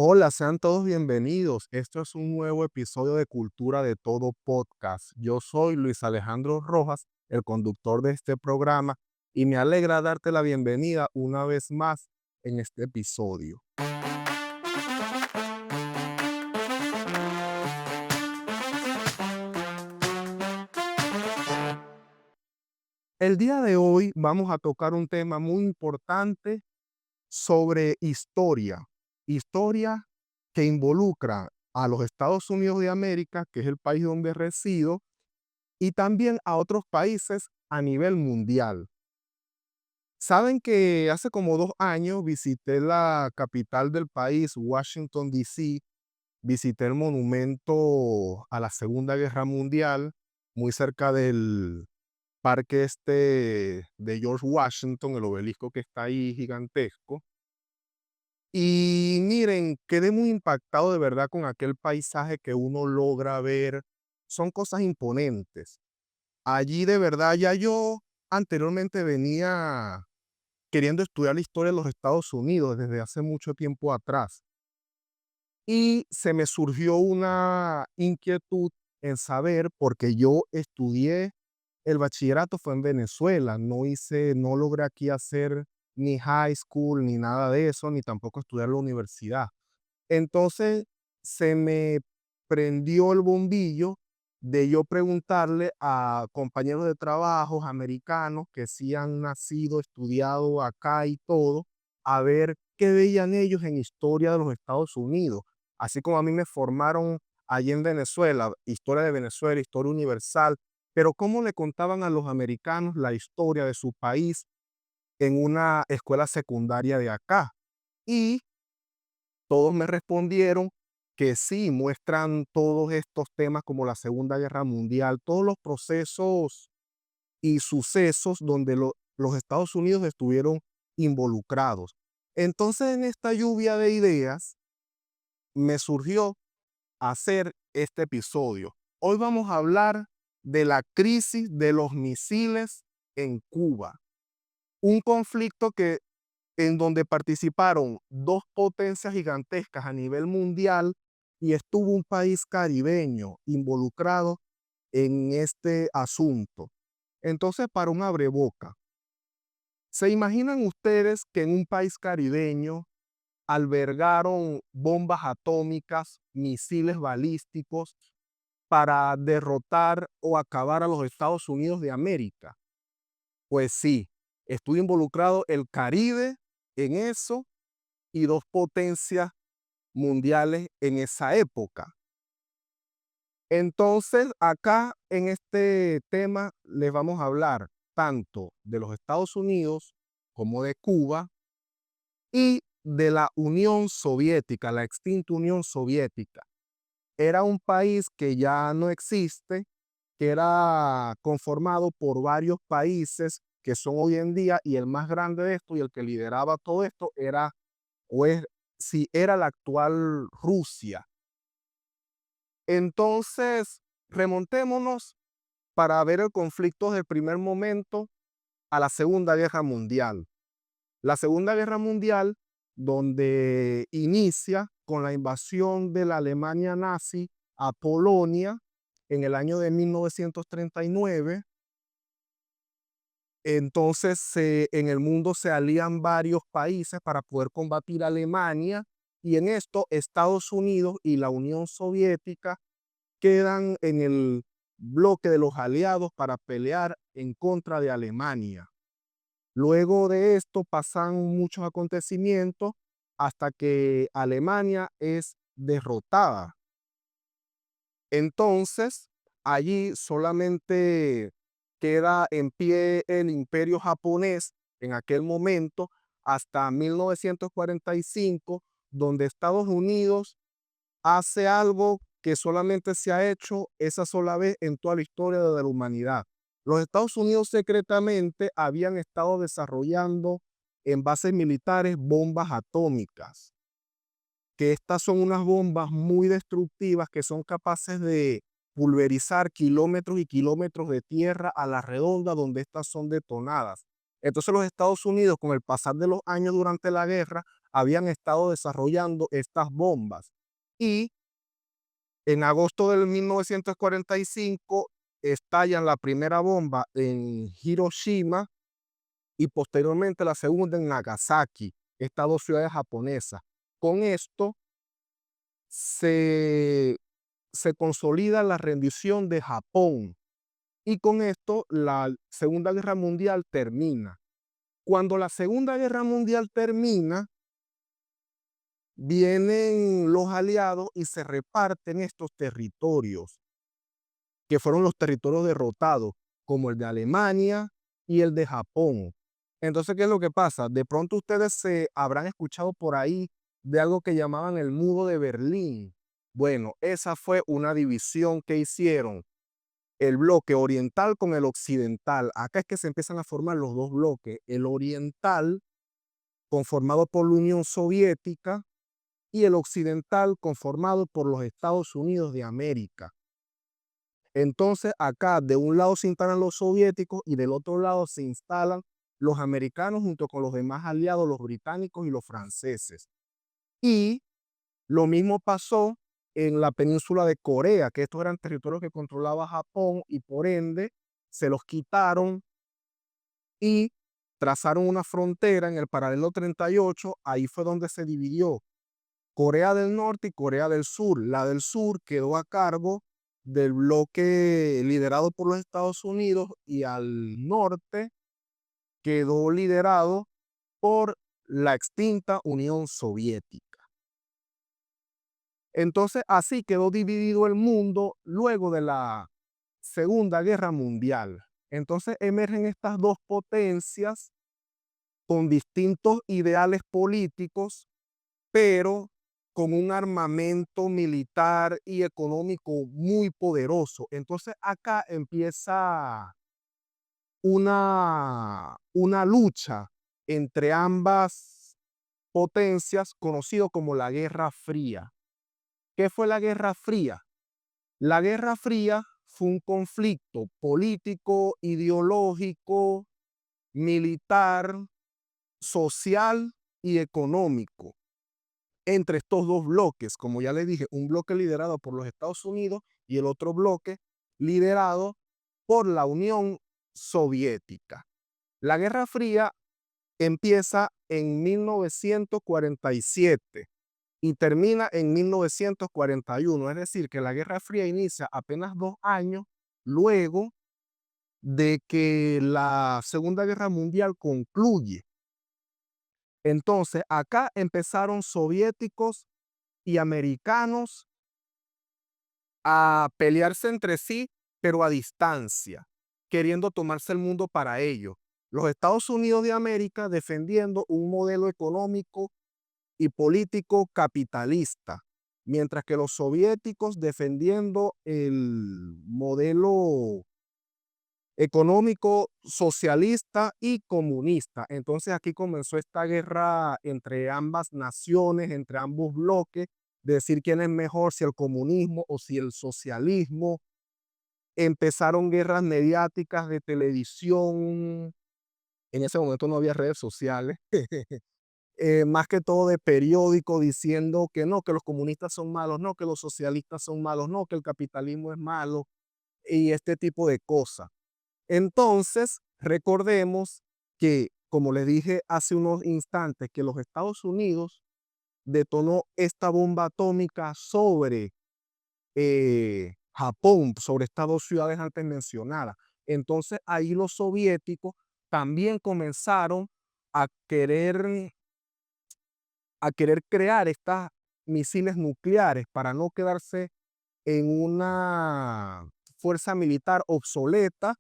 Hola, sean todos bienvenidos. Esto es un nuevo episodio de Cultura de Todo Podcast. Yo soy Luis Alejandro Rojas, el conductor de este programa, y me alegra darte la bienvenida una vez más en este episodio. El día de hoy vamos a tocar un tema muy importante sobre historia. Historia que involucra a los Estados Unidos de América, que es el país donde resido, y también a otros países a nivel mundial. Saben que hace como 2 años visité la capital del país, Washington, D.C., visité el monumento a la Segunda Guerra Mundial, muy cerca del parque de George Washington, el obelisco que está ahí gigantesco. Y miren, quedé muy impactado de verdad con aquel paisaje que uno logra ver. Son cosas imponentes. Allí de verdad ya yo anteriormente venía queriendo estudiar la historia de los Estados Unidos desde hace mucho tiempo atrás. Y se me surgió una inquietud en saber, porque yo estudié el bachillerato fue en Venezuela, no logré aquí hacer ni high school, ni nada de eso, ni tampoco estudiar la universidad. Entonces, se me prendió el bombillo de yo preguntarle a compañeros de trabajos americanos que sí han nacido, estudiado acá y todo, a ver qué veían ellos en historia de los Estados Unidos. Así como a mí me formaron allí en Venezuela, historia de Venezuela, historia universal, pero cómo le contaban a los americanos la historia de su país en una escuela secundaria de acá. Y todos me respondieron que sí, muestran todos estos temas como la Segunda Guerra Mundial, todos los procesos y sucesos donde los Estados Unidos estuvieron involucrados. Entonces, en esta lluvia de ideas, me surgió hacer este episodio. Hoy vamos a hablar de la crisis de los misiles en Cuba, un conflicto en donde participaron dos potencias gigantescas a nivel mundial y estuvo un país caribeño involucrado en este asunto. Entonces, para un abreboca, ¿se imaginan ustedes que en un país caribeño albergaron bombas atómicas, misiles balísticos para derrotar o acabar a los Estados Unidos de América? Pues sí, estuvo involucrado el Caribe en eso y dos potencias mundiales en esa época. Entonces, acá en este tema les vamos a hablar tanto de los Estados Unidos como de Cuba y de la Unión Soviética, la extinta Unión Soviética. Era un país que ya no existe, que era conformado por varios países que son hoy en día, y el más grande de esto y el que lideraba todo esto era, o es, si era la actual Rusia. Entonces, remontémonos para ver el conflicto del primer momento a la Segunda Guerra Mundial. La Segunda Guerra Mundial, donde inicia con la invasión de la Alemania nazi a Polonia en el año de 1939. Entonces, en el mundo se alían varios países para poder combatir a Alemania, y en esto Estados Unidos y la Unión Soviética quedan en el bloque de los aliados para pelear en contra de Alemania. Luego de esto pasan muchos acontecimientos hasta que Alemania es derrotada. Entonces, allí solamente queda en pie el imperio japonés en aquel momento hasta 1945, donde Estados Unidos hace algo que solamente se ha hecho esa sola vez en toda la historia de la humanidad. Los Estados Unidos secretamente habían estado desarrollando en bases militares bombas atómicas, que estas son unas bombas muy destructivas que son capaces de pulverizar kilómetros y kilómetros de tierra a la redonda donde estas son detonadas. Entonces los Estados Unidos, con el pasar de los años durante la guerra, habían estado desarrollando estas bombas. Y en agosto del 1945 estallan la primera bomba en Hiroshima y posteriormente la segunda en Nagasaki, estas dos ciudades japonesas. Con esto se, se consolida la rendición de Japón y con esto la Segunda Guerra Mundial termina. Cuando la Segunda Guerra Mundial termina, vienen los aliados y se reparten estos territorios, que fueron los territorios derrotados, como el de Alemania y el de Japón. Entonces, ¿qué es lo que pasa? De pronto ustedes se habrán escuchado por ahí de algo que llamaban el Muro de Berlín. Bueno, esa fue una división que hicieron el bloque oriental con el occidental. Acá es que se empiezan a formar los dos bloques. El oriental, conformado por la Unión Soviética, y el occidental, conformado por los Estados Unidos de América. Entonces, acá de un lado se instalan los soviéticos y del otro lado se instalan los americanos junto con los demás aliados, los británicos y los franceses. Y lo mismo pasó en la península de Corea, que estos eran territorios que controlaba Japón y por ende se los quitaron y trazaron una frontera en el paralelo 38. Ahí fue donde se dividió Corea del Norte y Corea del Sur. La del Sur quedó a cargo del bloque liderado por los Estados Unidos y al norte quedó liderado por la extinta Unión Soviética. Entonces así quedó dividido el mundo luego de la Segunda Guerra Mundial. Entonces emergen estas dos potencias con distintos ideales políticos, pero con un armamento militar y económico muy poderoso. Entonces acá empieza una lucha entre ambas potencias, conocido como la Guerra Fría. ¿Qué fue la Guerra Fría? La Guerra Fría fue un conflicto político, ideológico, militar, social y económico entre estos dos bloques. Como ya les dije, un bloque liderado por los Estados Unidos y el otro bloque liderado por la Unión Soviética. La Guerra Fría empieza en 1947 y termina en 1941. Es decir, que la Guerra Fría inicia apenas 2 años luego de que la Segunda Guerra Mundial concluye. Entonces, acá empezaron soviéticos y americanos a pelearse entre sí, pero a distancia, queriendo tomarse el mundo para ellos. Los Estados Unidos de América defendiendo un modelo económico y político capitalista, mientras que los soviéticos defendiendo el modelo económico socialista y comunista. Entonces aquí comenzó esta guerra entre ambas naciones, entre ambos bloques, de decir quién es mejor, si el comunismo o si el socialismo. Empezaron guerras mediáticas de televisión. En ese momento no había redes sociales. Más que todo de periódico diciendo que no, que los comunistas son malos, no, que los socialistas son malos, no, que el capitalismo es malo y este tipo de cosas. Entonces, recordemos que, como les dije hace unos instantes, que los Estados Unidos detonó esta bomba atómica sobre Japón, sobre estas dos ciudades antes mencionadas. Entonces, ahí los soviéticos también comenzaron a querer, a querer crear estas misiles nucleares para no quedarse en una fuerza militar obsoleta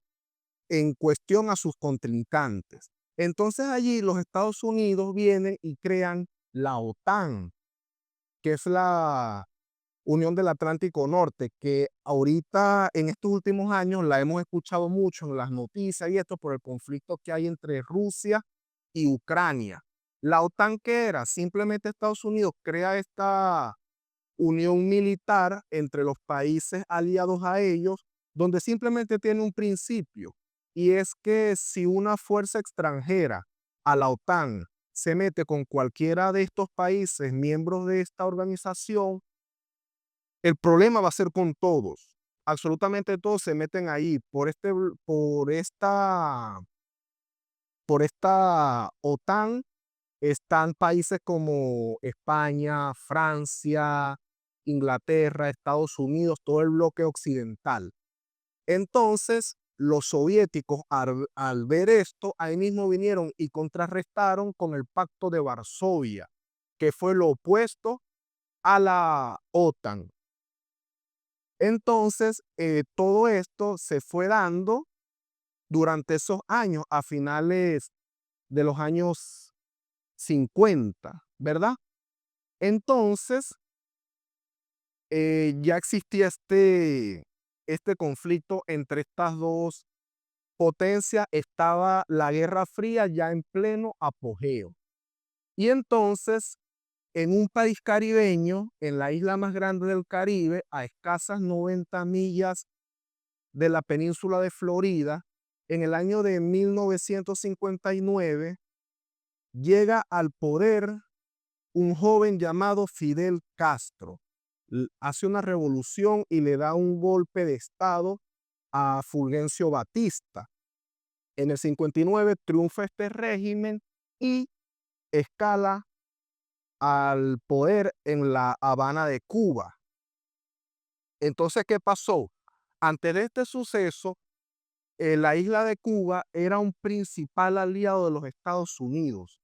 en cuestión a sus contrincantes. Entonces allí los Estados Unidos vienen y crean la OTAN, que es la Unión del Atlántico Norte, que ahorita en estos últimos años la hemos escuchado mucho en las noticias y esto por el conflicto que hay entre Rusia y Ucrania. La OTAN, ¿qué era? Simplemente Estados Unidos crea esta unión militar entre los países aliados a ellos, donde simplemente tiene un principio, y es que si una fuerza extranjera a la OTAN se mete con cualquiera de estos países miembros de esta organización, el problema va a ser con todos. Absolutamente todos se meten ahí por esta OTAN. Están países como España, Francia, Inglaterra, Estados Unidos, todo el bloque occidental. Entonces, los soviéticos al ver esto, ahí mismo vinieron y contrarrestaron con el Pacto de Varsovia, que fue lo opuesto a la OTAN. Entonces, todo esto se fue dando durante esos años, a finales de los años 50, ¿verdad? Entonces, ya existía este conflicto entre estas dos potencias, estaba la Guerra Fría ya en pleno apogeo. Y entonces, en un país caribeño, en la isla más grande del Caribe, a escasas 90 millas de la península de Florida, en el año de 1959, llega al poder un joven llamado Fidel Castro. Hace una revolución y le da un golpe de estado a Fulgencio Batista. En el 59 triunfa este régimen y escala al poder en La Habana de Cuba. Entonces, ¿qué pasó? Ante este suceso, la isla de Cuba era un principal aliado de los Estados Unidos.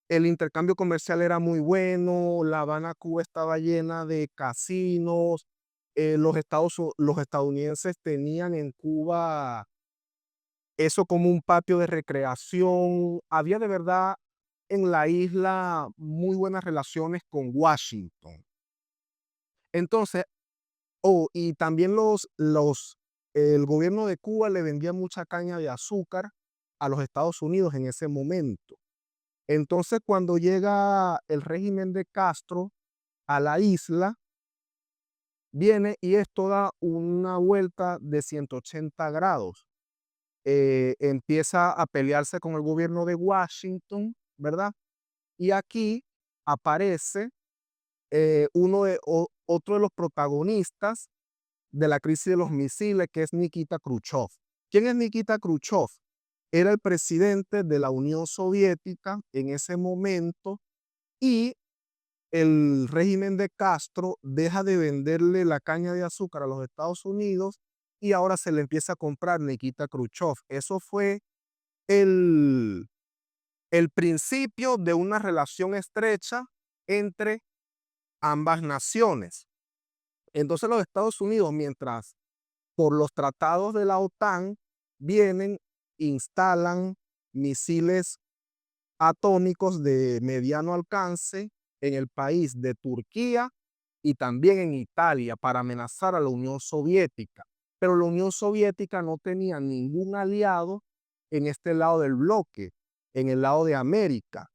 El intercambio comercial era muy bueno, La Habana, Cuba estaba llena de casinos, los estadounidenses tenían en Cuba eso como un patio de recreación. Había de verdad en la isla muy buenas relaciones con Washington. Entonces, y también el gobierno de Cuba le vendía mucha caña de azúcar a los Estados Unidos en ese momento. Entonces, cuando llega el régimen de Castro a la isla, viene y esto da una vuelta de 180 grados. Empieza a pelearse con el gobierno de Washington, ¿verdad? Y aquí aparece otro de los protagonistas de la crisis de los misiles, que es Nikita Khrushchev. ¿Quién es Nikita Khrushchev? Era el presidente de la Unión Soviética en ese momento y el régimen de Castro deja de venderle la caña de azúcar a los Estados Unidos y ahora se le empieza a comprar Nikita Khrushchev. Eso fue el, el principio de una relación estrecha entre ambas naciones. Entonces los Estados Unidos, mientras por los tratados de la OTAN vienen, instalan misiles atómicos de mediano alcance en el país de Turquía y también en Italia para amenazar a la Unión Soviética. Pero la Unión Soviética no tenía ningún aliado en este lado del bloque, en el lado de América.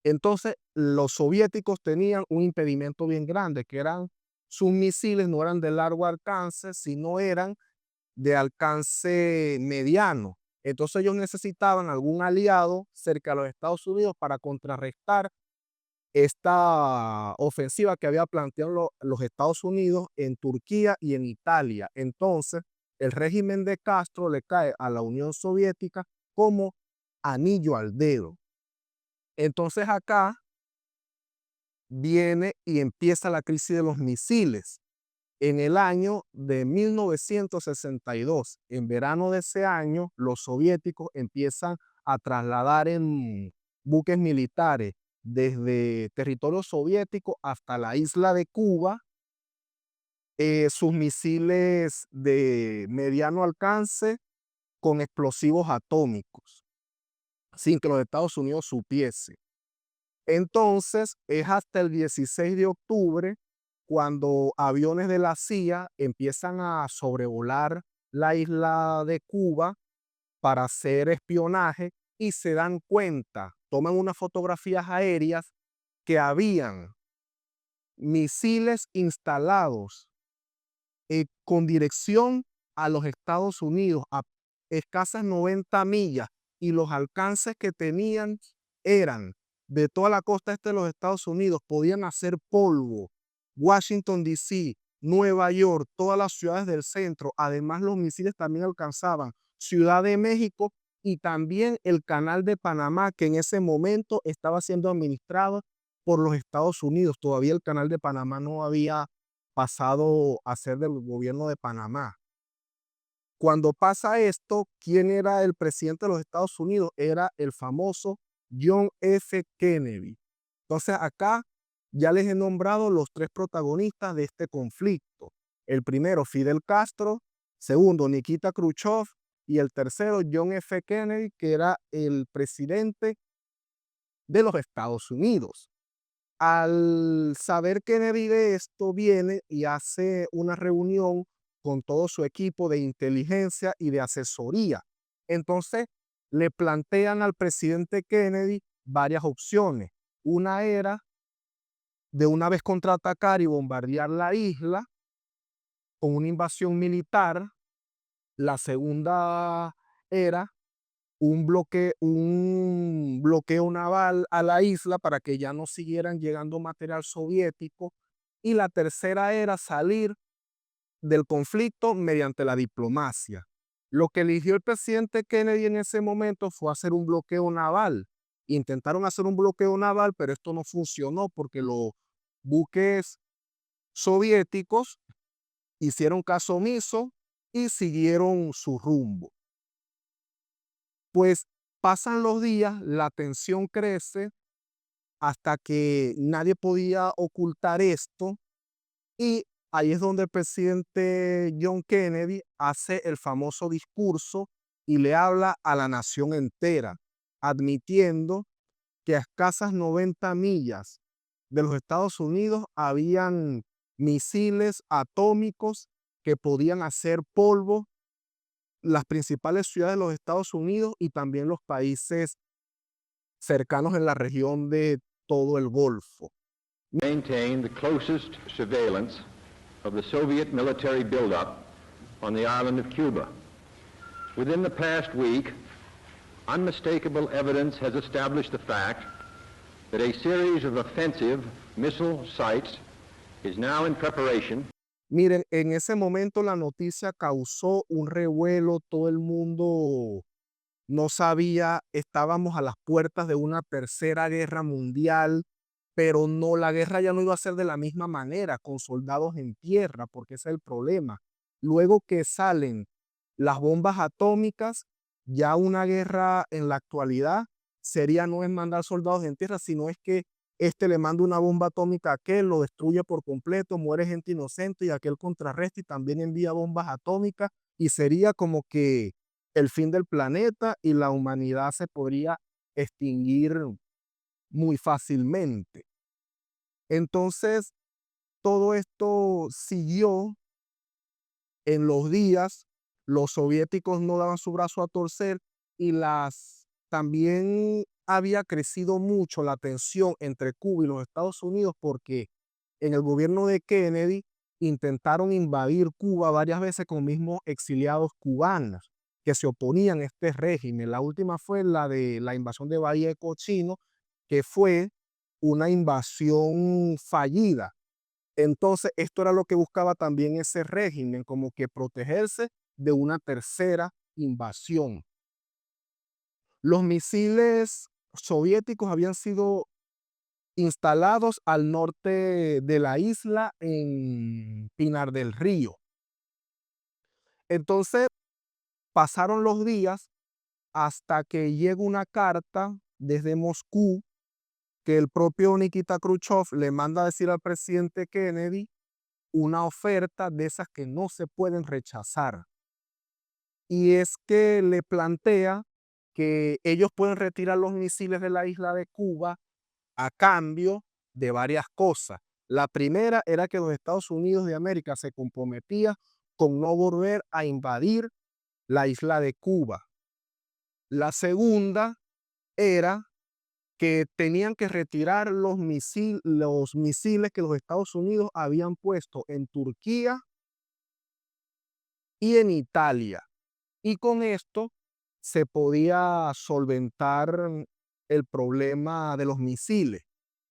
Entonces, los soviéticos tenían un impedimento bien grande, que eran sus misiles no eran de largo alcance, sino eran de alcance mediano. Entonces ellos necesitaban algún aliado cerca de los Estados Unidos para contrarrestar esta ofensiva que había planteado los Estados Unidos en Turquía y en Italia. Entonces, el régimen de Castro le cae a la Unión Soviética como anillo al dedo. Entonces acá viene y empieza la crisis de los misiles. En el año de 1962, en verano de ese año, los soviéticos empiezan a trasladar en buques militares desde territorio soviético hasta la isla de Cuba sus misiles de mediano alcance con explosivos atómicos, sin que los Estados Unidos supiese. Entonces, es hasta el 16 de octubre cuando aviones de la CIA empiezan a sobrevolar la isla de Cuba para hacer espionaje y se dan cuenta, toman unas fotografías aéreas que habían misiles instalados con dirección a los Estados Unidos a escasas 90 millas y los alcances que tenían eran de toda la costa este de los Estados Unidos, podían hacer polvo. Washington, D.C., Nueva York, todas las ciudades del centro. Además, los misiles también alcanzaban Ciudad de México y también el Canal de Panamá, que en ese momento estaba siendo administrado por los Estados Unidos. Todavía el Canal de Panamá no había pasado a ser del gobierno de Panamá. Cuando pasa esto, ¿quién era el presidente de los Estados Unidos? Era el famoso John F. Kennedy. Entonces acá ya les he nombrado los tres protagonistas de este conflicto. El primero, Fidel Castro; segundo, Nikita Khrushchev; y el tercero, John F. Kennedy, que era el presidente de los Estados Unidos. Al saber Kennedy de esto, viene y hace una reunión con todo su equipo de inteligencia y de asesoría. Entonces, le plantean al presidente Kennedy varias opciones. Una era de una vez contraatacar y bombardear la isla con una invasión militar. La segunda era un bloqueo naval a la isla para que ya no siguieran llegando material soviético. Y la tercera era salir del conflicto mediante la diplomacia. Lo que eligió el presidente Kennedy en ese momento fue hacer un bloqueo naval. Intentaron hacer un bloqueo naval, pero esto no funcionó porque los buques soviéticos hicieron caso omiso y siguieron su rumbo. Pues pasan los días, la tensión crece hasta que nadie podía ocultar esto, y ahí es donde el presidente John Kennedy hace el famoso discurso y le habla a la nación entera, admitiendo que a escasas 90 millas de los Estados Unidos habían misiles atómicos que podían hacer polvo las principales ciudades de los Estados Unidos y también los países cercanos en la región de todo el Golfo. Maintain the closest surveillance of the Soviet military buildup on the island of Cuba. Within the past week, unmistakable evidence has established the fact that a series of offensive missile sites is now in preparation. Miren, en ese momento la noticia causó un revuelo, todo el mundo no sabía, estábamos a las puertas de una tercera guerra mundial, pero no, la guerra ya no iba a ser de la misma manera, con soldados en tierra, porque ese es el problema. Luego que salen las bombas atómicas, ya una guerra en la actualidad sería no es mandar soldados en tierra, sino es que este le manda una bomba atómica a aquel, lo destruye por completo, muere gente inocente y aquel contrarresta y también envía bombas atómicas, y sería como que el fin del planeta y la humanidad se podría extinguir muy fácilmente. Entonces, todo esto siguió en los días, los soviéticos no daban su brazo a torcer y también había crecido mucho la tensión entre Cuba y los Estados Unidos, porque en el gobierno de Kennedy intentaron invadir Cuba varias veces con mismos exiliados cubanos que se oponían a este régimen. La última fue la de la invasión de Bahía de Cochino, que fue una invasión fallida. Entonces, esto era lo que buscaba también ese régimen, como que protegerse de una tercera invasión. Los misiles soviéticos habían sido instalados al norte de la isla en Pinar del Río. Entonces, pasaron los días hasta que llega una carta desde Moscú que el propio Nikita Khrushchev le manda a decir al presidente Kennedy una oferta de esas que no se pueden rechazar. Y es que le plantea que ellos pueden retirar los misiles de la isla de Cuba a cambio de varias cosas. La primera era que los Estados Unidos de América se comprometía con no volver a invadir la isla de Cuba. La segunda era que tenían que retirar los misiles que los Estados Unidos habían puesto en Turquía y en Italia. Y con esto se podía solventar el problema de los misiles.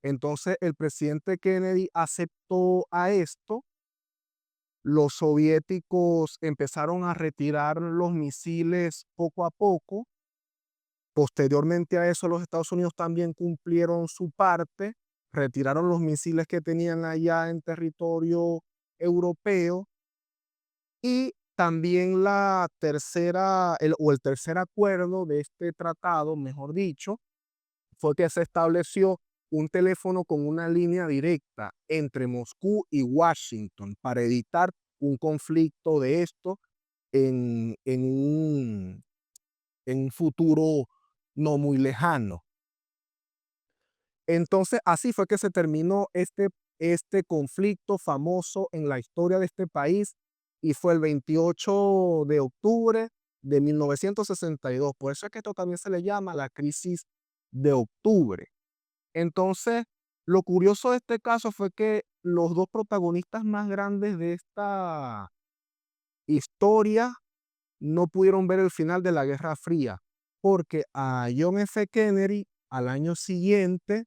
Entonces el presidente Kennedy aceptó a esto, los soviéticos empezaron a retirar los misiles poco a poco. Posteriormente a eso, los Estados Unidos también cumplieron su parte, retiraron los misiles que tenían allá en territorio europeo, y también la tercera, el tercer acuerdo de este tratado, mejor dicho, fue que se estableció un teléfono con una línea directa entre Moscú y Washington para evitar un conflicto de esto en un futuro no muy lejano. Entonces, así fue que se terminó este conflicto famoso en la historia de este país, y fue el 28 de octubre de 1962. Por eso es que esto también se le llama la crisis de octubre. Entonces, lo curioso de este caso fue que los dos protagonistas más grandes de esta historia no pudieron ver el final de la Guerra Fría, porque a John F. Kennedy al año siguiente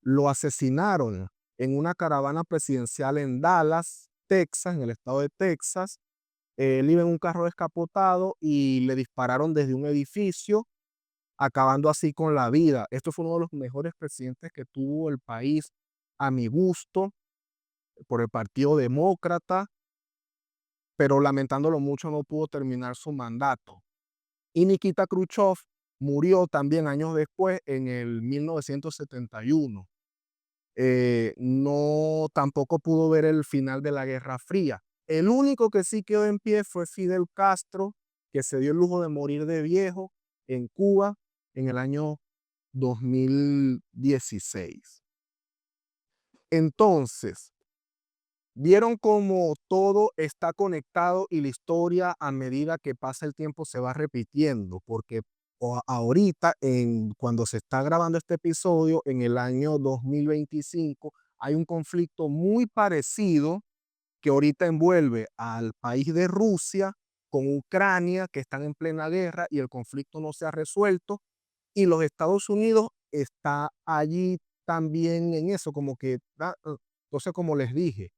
lo asesinaron en una caravana presidencial en Dallas, Texas, en el estado de Texas. Él iba en un carro descapotado y le dispararon desde un edificio, acabando así con la vida. Esto fue uno de los mejores presidentes que tuvo el país, a mi gusto, por el Partido Demócrata, pero lamentándolo mucho no pudo terminar su mandato. Y Nikita Khrushchev murió también años después, en el 1971. No, tampoco pudo ver el final de la Guerra Fría. El único que sí quedó en pie fue Fidel Castro, que se dio el lujo de morir de viejo en Cuba en el año 2016. Entonces, vieron cómo todo está conectado y la historia, a medida que pasa el tiempo, se va repitiendo, porque ahorita, cuando se está grabando este episodio, en el año 2025, hay un conflicto muy parecido que ahorita envuelve al país de Rusia con Ucrania, que están en plena guerra y el conflicto no se ha resuelto, y los Estados Unidos está allí también en eso, como que, entonces, como les dije,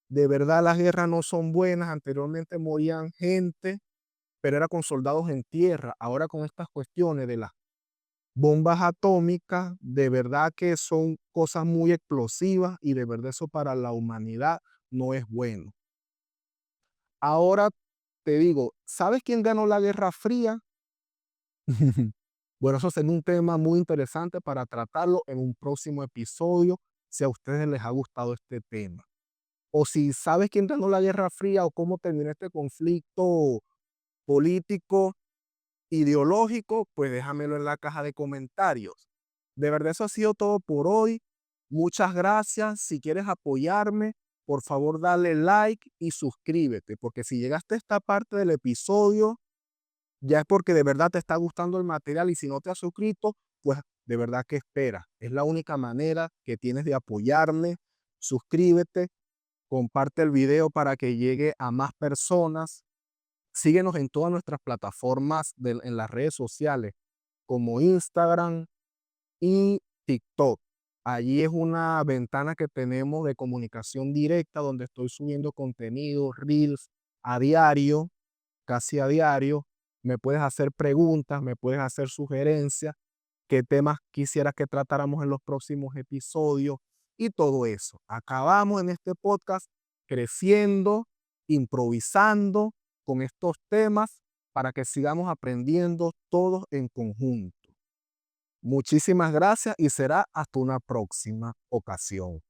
de verdad las guerras no son buenas. Anteriormente morían gente, pero era con soldados en tierra. Ahora con estas cuestiones de las bombas atómicas, de verdad que son cosas muy explosivas, y de verdad eso para la humanidad no es bueno. Ahora te digo, ¿sabes quién ganó la Guerra Fría? Bueno, eso será un tema muy interesante para tratarlo en un próximo episodio, si a ustedes les ha gustado este tema. O si sabes quién ganó la Guerra Fría o cómo terminó este conflicto político, ideológico, pues déjamelo en la caja de comentarios. De verdad, eso ha sido todo por hoy. Muchas gracias. Si quieres apoyarme, por favor dale like y suscríbete, porque si llegaste a esta parte del episodio, ya es porque de verdad te está gustando el material, y si no te has suscrito, pues de verdad que esperas. Es la única manera que tienes de apoyarme. Suscríbete, comparte el video para que llegue a más personas. Síguenos en todas nuestras plataformas en las redes sociales, como Instagram y TikTok. Allí es una ventana que tenemos de comunicación directa, donde estoy subiendo contenido, reels a diario, casi a diario. Me puedes hacer preguntas, me puedes hacer sugerencias, qué temas quisieras que tratáramos en los próximos episodios y todo eso. Acabamos en este podcast creciendo, improvisando con estos temas, para que sigamos aprendiendo todos en conjunto. Muchísimas gracias y será hasta una próxima ocasión.